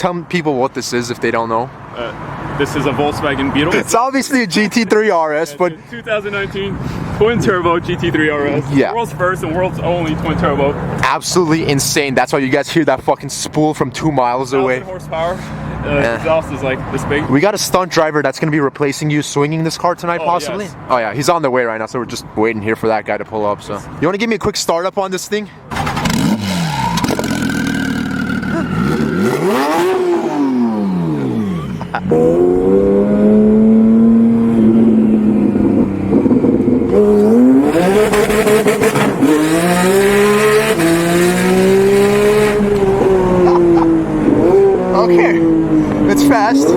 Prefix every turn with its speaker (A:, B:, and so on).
A: tell people what this is if they don't know.
B: This is a Volkswagen Beetle.
A: It's obviously a GT3 RS, but
B: 2019 twin turbo GT3 RS.
A: Yeah.
B: World's first and world's only twin turbo.
A: absolutely insane. That's why you guys hear that fucking spool from 2 miles away.
B: 1,000 horsepower. Exhaust is like this big.
A: We got a stunt driver that's going to be replacing you, swinging this car tonight, possibly.
B: Yes.
A: Oh yeah, he's on the way right now, so we're just waiting here for that guy to pull up. So you want to give me a quick startup on this thing? Okay, it's fast.